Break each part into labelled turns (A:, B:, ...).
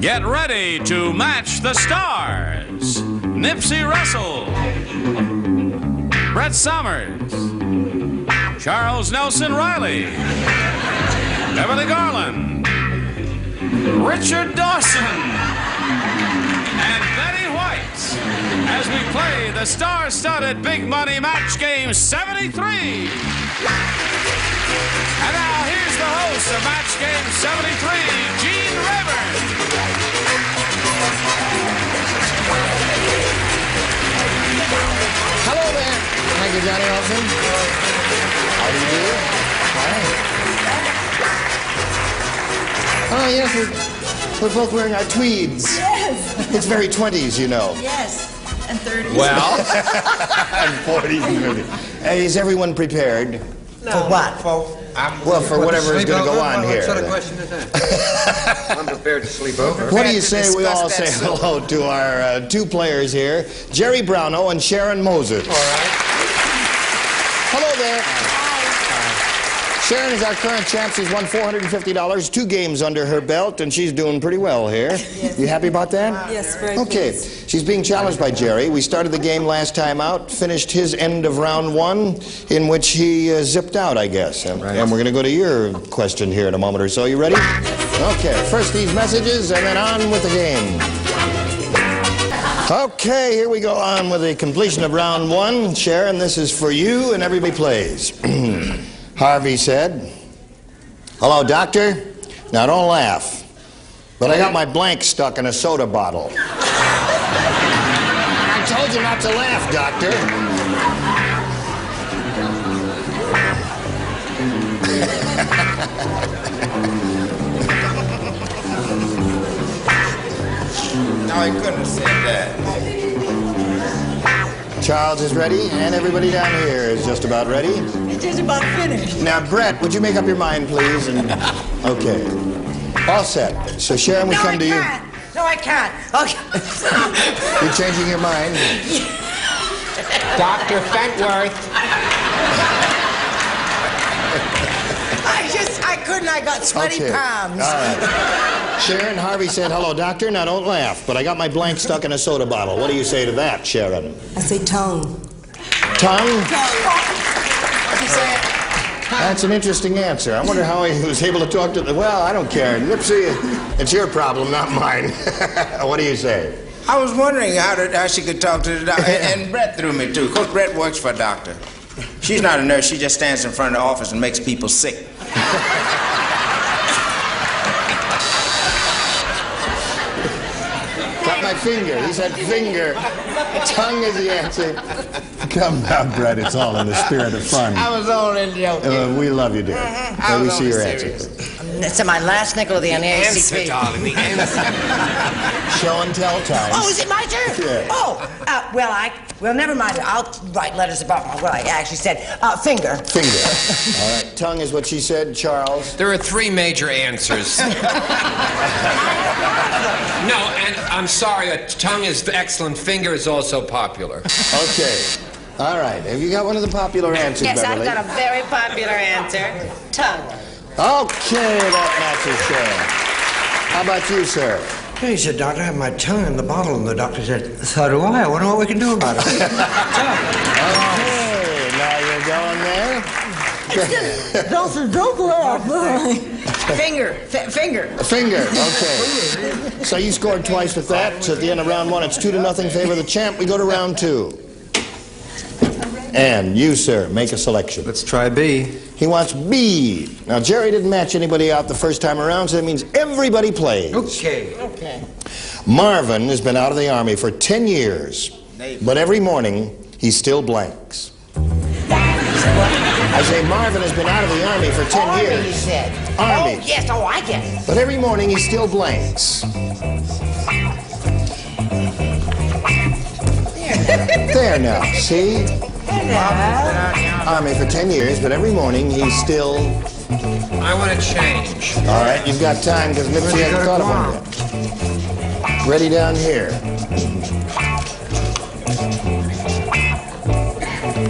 A: Get ready to match the stars. Nipsey Russell, Brett Somers, Charles Nelson Reilly, Beverly Garland, Richard Dawson, and Betty White as we play the star-studded Big Money Match Game 73. And now here's the host of Match Game 73, Gene Rayburn.
B: Hello there. Thank you, Johnny Olson. How do you do? Hi. Oh, yes, we're both wearing our tweeds.
C: Yes.
B: It's very 20s, you know.
C: Yes. And 30s.
B: Well, and 40s and 50s. Is everyone prepared?
C: No. For what?
B: For whatever is going to go on here.
D: What sort of question is that? I'm prepared to sleep over.
B: What do you say we all say hello to our two players here, Jerry Browno and Sharon Moses.
D: All right.
B: Hello there. Sharon is our current champ. She's won $450, 2 games under her belt, and she's doing pretty well here.
C: Yes.
B: You happy about that?
C: Yes, very
B: Okay.
C: pleased.
B: She's being challenged by Jerry. We started the game last time out, finished his end of round 1, in which he zipped out, I guess.
D: Right.
B: And we're going to go to your question here in a moment or so. You ready? Okay. First these messages, and then on with the game. Okay, here we go on with the completion of round 1. Sharon, this is for you, and everybody plays. Harvey said, "Hello, doctor. Now, don't laugh, but I got my blank stuck in a soda bottle." I told you not to laugh, doctor.
E: No, he couldn't have said that.
B: Charles is ready, and everybody down here is just about ready.
C: It's just about finished.
B: Now, Brett, would you make up your mind, please? And okay. All set. So, Sharon, we come to you.
C: No, I can't. Okay.
B: You're changing your mind?
D: Dr. Fentworth.
C: I couldn't. I got sweaty palms.
B: All right. Sharon, Harvey said, "Hello, doctor. Now, don't laugh, but I got my blank stuck in a soda bottle." What do you say to that, Sharon?
C: I say tongue.
B: Tongue?
C: What'd you say?
B: That's an interesting answer. I wonder how he was able to talk to the... Well, I don't care. Nipsey, it's your problem, not mine. What do you say?
E: I was wondering how she could talk to the doctor. And Brett threw me, too. Of course, Brett works for a doctor. She's not a nurse. She just stands in front of the office and makes people sick.
B: Cut my finger. He said finger. Tongue is the answer. Come now, Brett. It's all in the spirit of fun.
E: I was only joking.
B: We love you, dear. Let me see your answer.
C: So my last nickel of the NAACP.
D: darling, the answer.
B: Show and tell time.
C: Oh, is it my turn?
B: Yeah.
C: Oh, well, never mind. I'll write letters about what I actually said. Finger.
B: Finger. All right. Tongue is what she said, Charles.
D: There are 3 major answers. No, and I'm sorry, a tongue is excellent. Finger is also popular.
B: Okay. All right. Have you got one of the popular answers,
F: Yes,
B: Beverly?
F: I've got a very popular answer. Tongue.
B: Okay, that matches Sharon. How about you, sir?
G: He said, "Doctor, I have my tongue in the bottle." And the doctor said, "So do I. I wonder what we can do about it."
B: Okay, now you're going there.
C: Don't laugh. Finger. Finger.
B: Finger, okay. So you scored twice with that. So at the end of round 1, it's 2-0 favor of the champ. We go to round 2. And you, sir, make a selection.
D: Let's try B.
B: He wants B. Now, Jerry didn't match anybody out the first time around, so that means everybody plays.
G: Okay.
B: Marvin has been out of the Army for 10 years, but every morning he still blanks. I say Marvin has been out of the Army for 10
C: Army,
B: years.
C: he said.
B: Army.
C: Oh, yes. Oh, I get it.
B: But every morning he still blanks. There now, see? Army for 10 years, but every morning he's still...
D: I want to change.
B: All right, you've got time because Nipsey hasn't thought of one yet. Ready down here.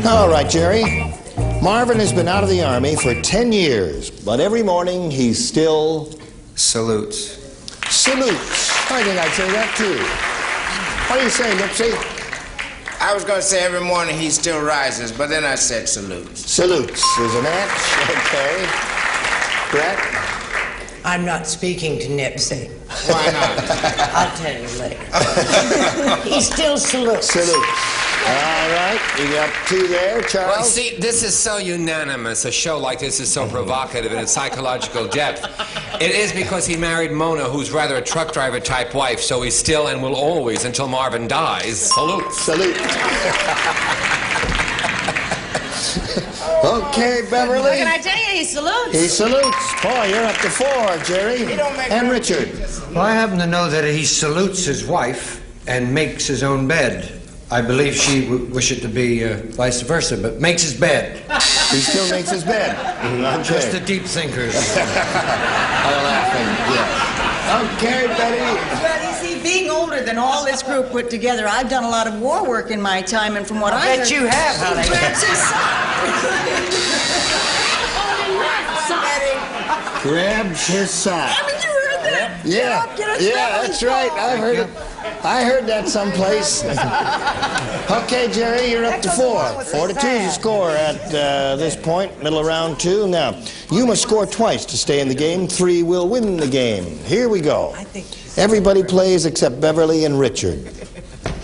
B: All right, Jerry. Marvin has been out of the Army for 10 years, but every morning he still...
D: Salutes.
B: Salutes. I think I'd say that too. What do you say, Nipsey?
E: I was going to say every morning he still rises, but then I said salutes.
B: Salutes is a match. Okay. Brett?
C: I'm not speaking to Nipsey.
E: Why not?
C: I'll tell you later. He still salutes.
B: Salutes. All right. You got two there, Charles?
D: Well, see, this is so unanimous. A show like this is so provocative in its psychological depth. It is because he married Mona, who's rather a truck driver type wife, so he still and will always, until Marvin dies, salute.
B: Salute. Okay, Beverly.
F: What can I tell you? He salutes.
B: He salutes. Boy, you're up to 4, Jerry. And Richard.
G: Well, I happen to know that he salutes his wife and makes his own bed. I believe she wish it to be vice versa, but makes his bed.
B: He still makes his bed. Okay.
G: Just the deep thinkers.
B: I'm laughing, yeah. Okay, Betty.
H: Well, you see, being older than all this group put together, I've done a lot of war work in my time, and from what I
C: Bet you have, honey.
H: he grabs his
B: Grabs his sock.
H: Haven't you heard that?
B: Yeah, that's right. I've heard it. I heard that someplace. Okay, Jerry, you're up to 4. 4-2 is the score at this point, middle of round 2. Now, you must score twice to stay in the game. 3 will win the game. Here we go. Everybody plays except Beverly and Richard.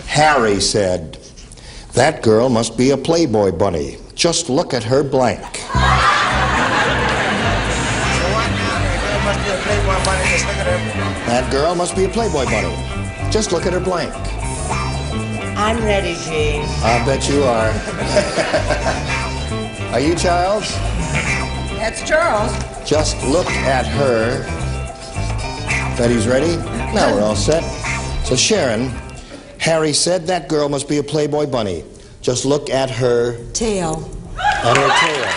B: Harry said, "That girl must be a Playboy bunny. Just look at her blank." That girl must be a Playboy bunny. Just look at her blank.
C: I'm ready, Gene.
B: I bet you are. Are you, Charles?
H: That's Charles.
B: Just look at her. Betty's ready? Now we're all set. So Sharon, Harry said that girl must be a Playboy bunny. Just look at her
H: Tail.
B: At her tail.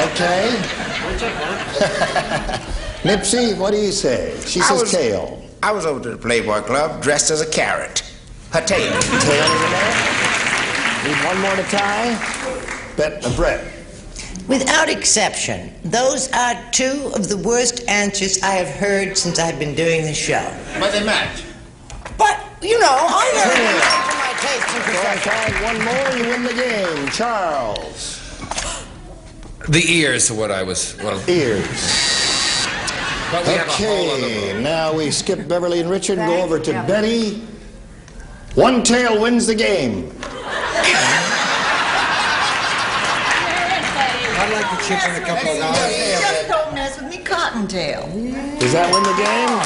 B: Okay. Nipsey, what do you say? She says tail.
E: I was over to the Playboy Club dressed as a carrot. Her tail.
B: Tail is a man. Need one more to tie. Brett.
C: Without exception, those are 2 of the worst answers I have heard since I've been doing the show.
E: But they match.
C: But, you know, I never to my taste and perception.
B: One more, you win the game. Charles.
D: The ears are what I was, well...
B: Ears.
D: But we have a whole other
B: Okay, now we skip Beverly and Richard and go over to Betty. One tail wins the game.
G: I'd like to chip in a couple of dollars.
H: Just don't mess with me, Cottontail.
B: Does that win the game?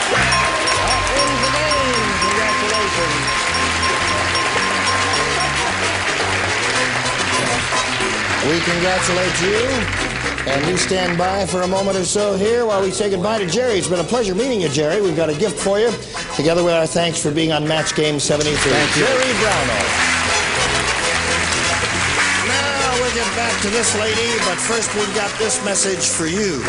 B: That wins the game. Congratulations. We congratulate you. And you stand by for a moment or so here while we say goodbye to Jerry. It's been a pleasure meeting you, Jerry. We've got a gift for you, together with our thanks for being on Match Game 73. Thank you. Jerry Brownell. Now we'll get back to this lady, but first we've got this message for you.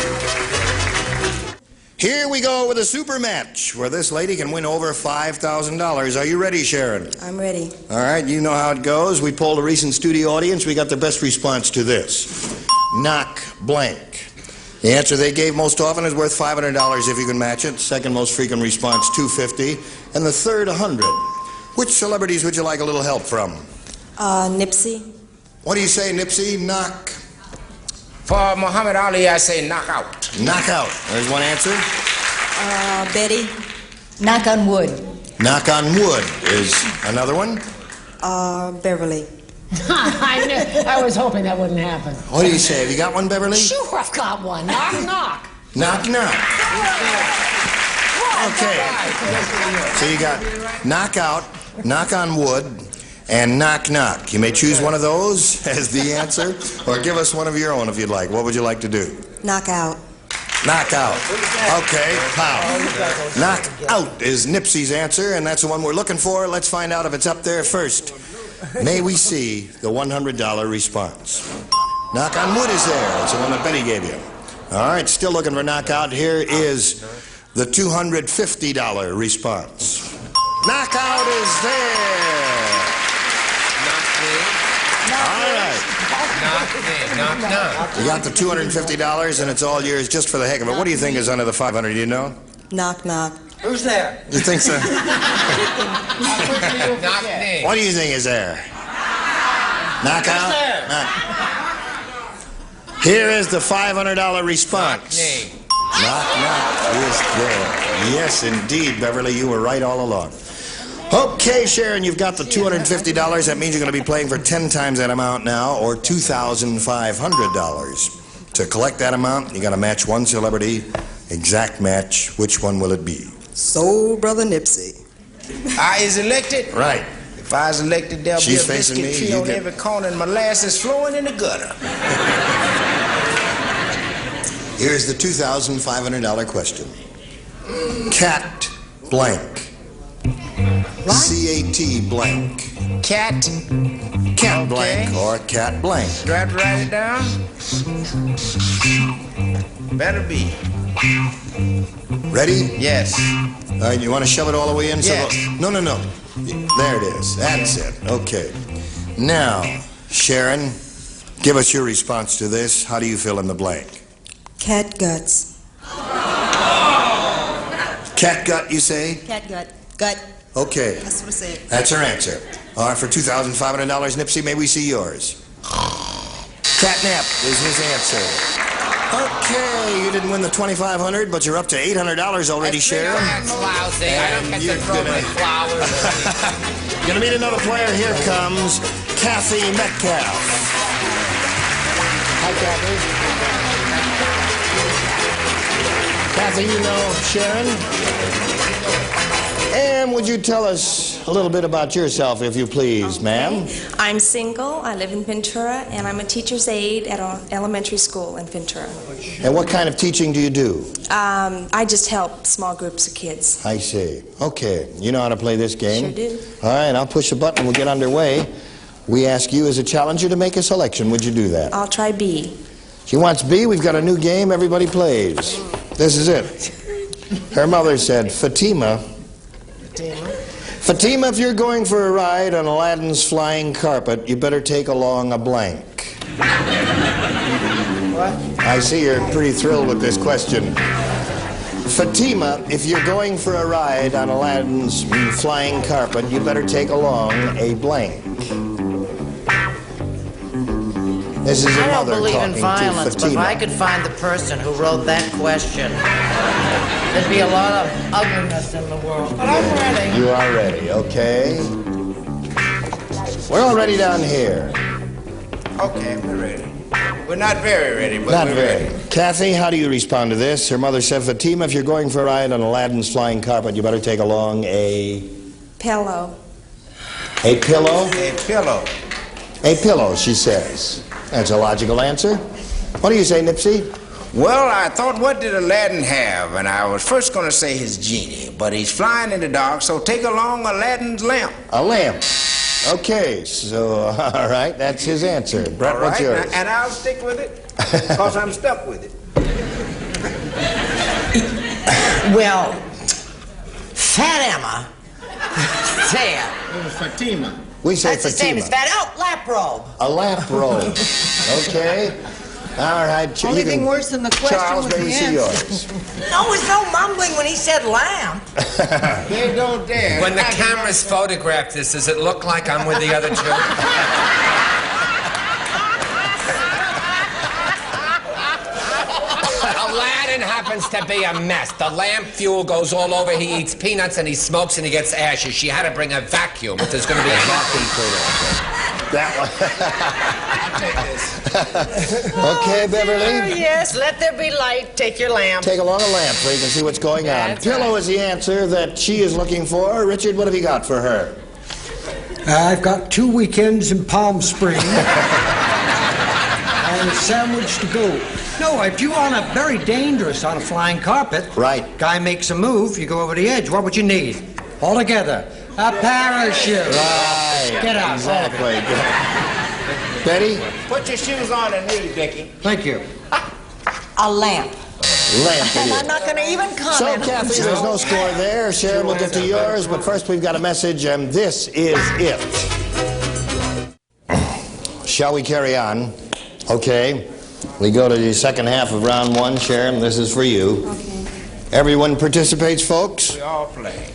B: Here we go with a super match, where this lady can win over $5,000. Are you ready, Sharon?
H: I'm ready.
B: All right, you know how it goes. We polled a recent studio audience. We got the best response to this. Knock blank. The answer they gave most often is worth $500 if you can match it. Second most frequent response, $250. And the third, $100. Which celebrities would you like a little help from?
H: Nipsey.
B: What do you say, Nipsey? Knock.
E: For Muhammad Ali, I say knock out.
B: Knock out. There's one answer.
H: Betty. Knock on wood.
B: Knock on wood is another one.
H: Beverly.
F: I was hoping that wouldn't happen.
B: What do you say? Have you got one, Beverly?
F: Sure, I've got one. Knock, knock.
B: Knock, knock. Okay. So you got knock out, knock on wood, and knock, knock. You may choose one of those as the answer, or give us one of your own if you'd like. What would you like to do?
H: Knock out.
B: Knock out. Okay, pow. Knock out is Nipsey's answer, and that's the one we're looking for. Let's find out if it's up there first. May we see the $100 response. Knock on wood is there. It's the one that Betty gave you. All right, still looking for knockout. Here is the $250 response. Knockout is there.
D: Not me.
B: All right.
D: Knock, knock.
B: You got the $250 and it's all yours just for the heck of it. What do you think is under the 500? Do you know?
H: Knock, knock.
G: Who's there?
B: You think so?
D: Knock me.
B: What do you think is there? Knock out? Knock. Here is the $500 response. Knock, knock is there. Yes, indeed, Beverly, you were right all along. Okay, Sharon, you've got the $250. That means you're going to be playing for 10 times that amount now, or $2,500. To collect that amount, you got to match one celebrity. Exact match. Which one will it be?
H: Soul Brother Nipsey.
E: I is elected?
B: Right.
E: If I is elected, there'll
B: She's
E: be a
B: facing
E: biscuit
B: me,
E: tree
B: you
E: on
B: get-
E: every corner and molasses flowing in the gutter.
B: Here's the $2,500 question. Cat blank. C-A-T blank.
E: Cat.
B: Cat
E: Okay.
B: blank or cat blank.
E: Do I have to write it down? Better be.
B: Ready?
E: Yes.
B: All right, you want to shove it all the way in?
E: Yes.
B: No. There it is. That's it. Okay. Now, Sharon, give us your response to this. How do you fill in the blank?
H: Cat guts.
B: Cat gut, you say?
H: Cat gut. Gut.
B: Okay.
H: That's what I said.
B: That's her answer. All right, for $2,500, Nipsey, may we see yours? Catnap is his answer. Okay, you didn't win the $2,500, but you're up to $800 already, Sharon.
D: That's lousy. I don't get to
B: You're
D: throw my flowers.
B: Gonna meet another player. Here comes Kathy Metcalf. Hi, Kathy. Kathy, you know Sharon? And would you tell us a little bit about yourself, if you please, ma'am?
I: I'm single, I live in Ventura, and I'm a teacher's aide at an elementary school in Ventura.
B: And what kind of teaching do you do?
I: I just help small groups of kids.
B: I see. Okay, you know how to play this game?
I: Sure do.
B: All right, I'll push a button, we'll get underway. We ask you as a challenger to make a selection. Would you do that?
I: I'll try B.
B: She wants B. We've got a new game everybody plays. This is it. Her mother said, Fatima, if you're going for a ride on Aladdin's flying carpet, you better take along a blank. What? I see you're pretty thrilled with this question. Fatima, if you're going for a ride on Aladdin's flying carpet, you better take along a blank. This is a
J: I don't
B: mother
J: believe
B: talking
J: in violence,
B: to
J: but if
B: Fatima.
J: I could find the person who wrote that question, there'd be a lot of ugliness in the world. But I'm ready.
B: You are ready, okay? We're all ready down here.
E: Okay, we're ready. We're not very ready, but
B: Not
E: we're
B: very.
E: ready.
B: Kathy, how do you respond to this? Her mother said, Fatima, if you're going for a ride on Aladdin's flying carpet, you better take along a...
I: Pillow.
B: A pillow?
E: A pillow.
B: A pillow, she says. That's a logical answer. What do you say, Nipsey?
E: Well, I thought, what did Aladdin have? And I was first going to say his genie, but he's flying in the dark, so take along Aladdin's lamp.
B: A lamp. Okay, so, all right, that's his answer. Brett,
E: All
B: what's
E: right,
B: yours?
E: and I'll stick with it, because I'm stuck with it.
J: Well, Fat Emma. There.
E: Fatima.
B: We say
J: That's the same
B: Fatima.
J: as Fat. Oh, lap robe.
B: A lap robe. Okay. All right.
H: Only
B: you
H: thing
B: can-
H: worse than the question
B: Charles,
H: was
B: may we
H: the
B: see
H: answer.
B: yours?
J: No, it was no mumbling when he said lamb.
E: They don't dare.
D: When the cameras photograph this, does it look like I'm with the other two? Aladdin happens to be a mess. The lamp fuel goes all over. He eats peanuts and he smokes and he gets ashes. She had to bring a vacuum if there's going to be a vacuum cleaner.
B: That one. Okay, Beverly.
J: Yes, let there be light. Take your lamp.
B: Take along a lamp so you can see what's going on.
J: That's
B: Pillow
J: right.
B: is the answer that she is looking for. Richard, what have you got for her?
G: I've got 2 weekends in Palm Springs and a sandwich to go. No, if you want a very dangerous on a flying carpet,
B: Right.
G: Guy makes a move, you go over the edge. What would you need? All together, a parachute.
B: Right.
G: Get out.
B: Exactly. Betty?
E: Put your shoes on and leave, Dickie.
G: Thank you.
H: A lamp.
B: Lamp
H: And
B: it
H: I'm
B: is.
H: not going to even
B: So,
H: comment.
B: Kathy, there's no score there. Sharon, we'll get to yours, but first we've got a message, and this is it. Shall we carry on? Okay. We go to the second half of round one. Sharon, this is for you.
I: Okay.
B: Everyone participates, folks?
E: We all play.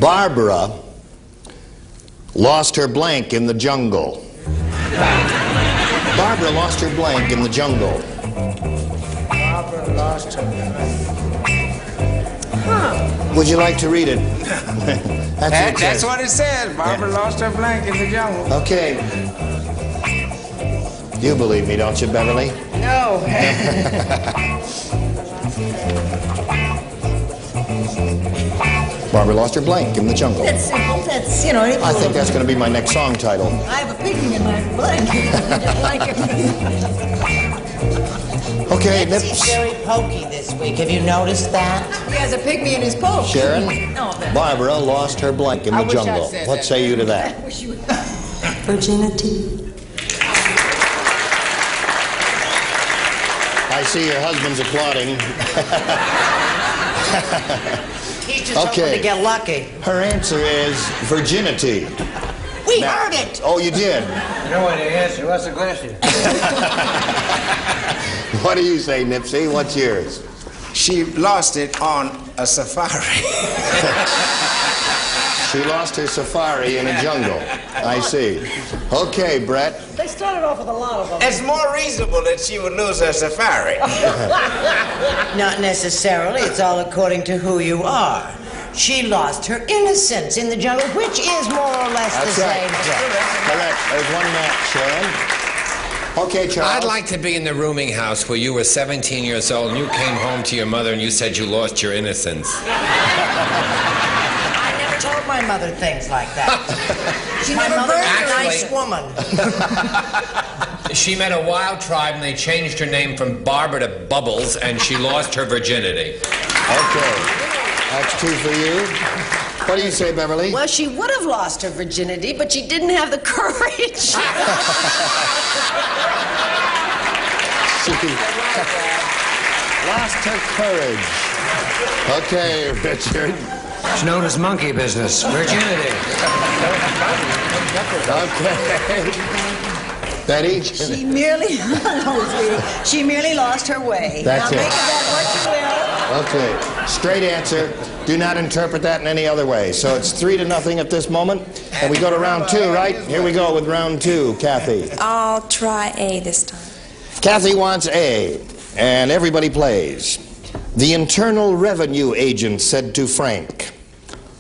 B: Barbara lost her blank in the jungle. Barbara lost her blank in the jungle.
E: Barbara lost her blank.
B: Would you like to read it?
E: That's what it says. Barbara lost her blank in the jungle.
B: Okay. You believe me, don't you, Beverly?
H: No.
B: Barbara lost her blank in the jungle.
H: That's simple. That's, you know.
B: I think that's going to be my next song title.
H: I have a pygmy in my blanket.
B: Okay,
C: Nipsey's
B: Nips.
C: very pokey this week. Have you noticed that?
H: He has a pygmy in his poke.
B: Sharon,
H: No, that.
B: Barbara lost her blank in the
E: wish I
B: jungle.
E: said
B: What
E: that.
B: say you to that?
H: I wish you would.
I: Virginity.
B: I see your husband's applauding.
C: He's just hoping to get lucky.
B: Her answer is virginity.
C: We
B: Now-
C: heard it.
B: Oh, you did?
G: You know what the answer? What's the question?
B: What do you say, Nipsey? What's yours?
E: She lost it on a safari.
B: She lost her safari in a jungle. I see. Okay, Brett.
H: They started off with a lot of them.
E: It's more reasonable that she would lose her safari.
C: Not necessarily. It's all according to who you are. She lost her innocence in the jungle, which is more or less
B: That's
C: the
B: right.
C: same thing.
B: Correct. There's one match, Sharon. Okay, Charles.
D: I'd like to be in the rooming house where you were 17 years old and you came home to your mother and you said you lost your innocence.
C: I never told my mother things like that. My
H: never
C: mother's
H: burned
C: a
H: her.
C: nice woman.
D: She met a wild tribe and they changed her name from Barbara to Bubbles and she lost her virginity.
B: Okay. That's two for you. What do you say, Beverly?
H: Well, she would have lost her virginity, but she didn't have the courage.
B: She lost her courage. Okay, Richard.
G: It's known as monkey business. Virginity.
B: Okay. Betty?
H: She merely, she merely lost her way.
B: That's
H: now
B: it.
H: make of that what you will.
B: Okay. Straight answer. Do not interpret that in any other way. So it's 3-0 at this moment. And we go to round two, right? Here we go with round two. Kathy.
I: I'll try A this time.
B: Kathy wants A. And everybody plays. The Internal Revenue Agent said to Frank,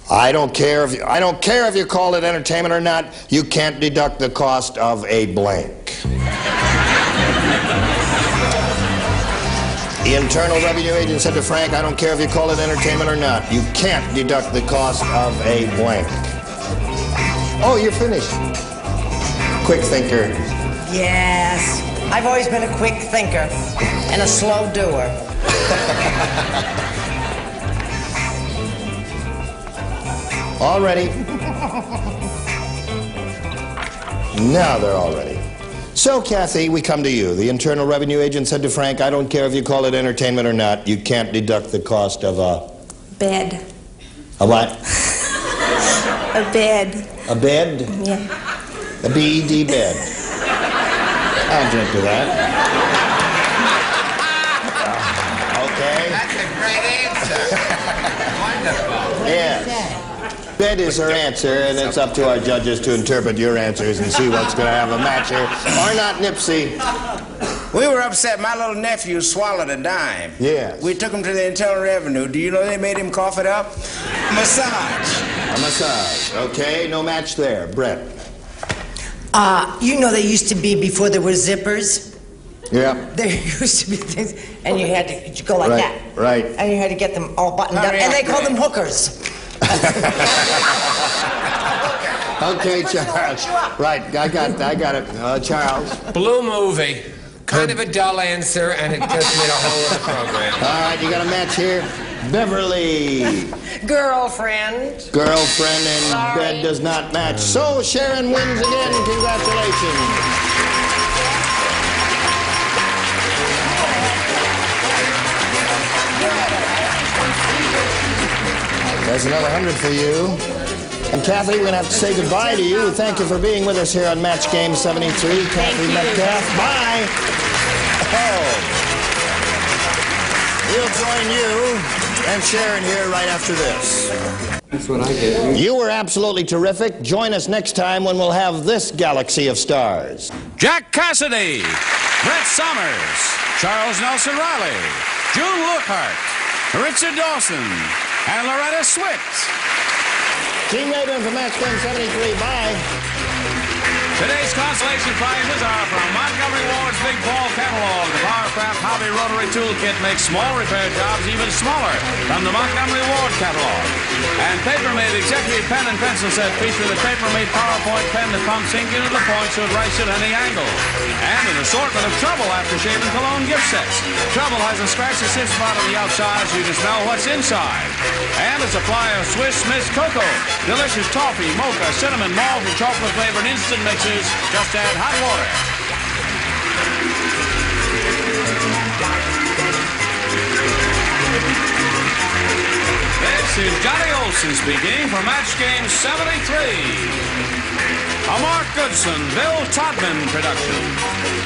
B: I don't care if you call it entertainment or not, you can't deduct the cost of a blank. The Internal Revenue Agent said to Frank, I don't care if you call it entertainment or not, you can't deduct the cost of a blank. Oh, you're finished. Quick thinker.
C: Yes. I've always been a quick thinker and a slow doer.
B: All ready? Now they're all ready. So, Kathy, we come to you. The Internal Revenue Agent said to Frank, I don't care if you call it entertainment or not, you can't deduct the cost of a...
I: Bed.
B: A what?
I: A bed.
B: A bed?
I: Yeah.
B: A B-E-D bed. I'll drink to that. Okay.
D: That's a great answer. Wonderful.
B: Yes. Bed is her answer, and it's up to our judges to interpret your answers and see what's going to have a match here. Or not, Nipsey.
E: We were upset. My little nephew swallowed a dime.
B: Yes.
E: We took him to the Internal Revenue. Do you know they made him cough it up? Massage.
B: A massage. Okay, no match there. Brett.
C: You know they used to be, before there were zippers,
B: Yeah.
C: there used to be things, and you had to go like
B: Right,
C: that.
B: right.
C: And you had to get them all buttoned up,
E: Hurry
C: and
E: up,
C: they called them
E: Brett.
C: hookers.
B: Okay, Charles. Right, I got it. Charles.
D: Blue movie. Kind of a dull answer and it just made a whole other program.
B: All right, you got a match here. Beverly.
H: Girlfriend.
B: Girlfriend and bed does not match. So Sharon wins again. Congratulations. There's another 100 for you. And Kathy, we're going to have to say goodbye to you. Thank you for being with us here on Match Game 73. Kathy Metcalf, bye. Oh. We'll join you and Sharon here right after this.
G: That's what I get.
B: You were absolutely terrific. Join us next time when we'll have this galaxy of stars.
A: Jack Cassidy, Brett Somers, Charles Nelson Reilly, June Lookhart, Richard Dawson, and Loretta Swit.
B: Team Rayburn for Match Game 73. Bye.
A: Today's consolation prizes are from Montgomery Ward's Big Ball Catalog. The Powercraft Hobby Rotary Toolkit makes small repair jobs even smaller from the Montgomery Ward Catalog. And Paper-Mate Executive Pen and Pencil Set feature the Paper-Mate PowerPoint pen that pumps ink into the point so it writes at any angle. And an assortment of Trouble aftershave and cologne gift sets. Trouble has a scratch-assist spot on the outside so you can smell what's inside. And a supply of Swiss Miss Cocoa. Delicious toffee, mocha, cinnamon, malt, and chocolate-flavored instant mixes. Just add hot water. This is Johnny Olson speaking for Match Game 73. A Mark Goodson, Bill Todman production.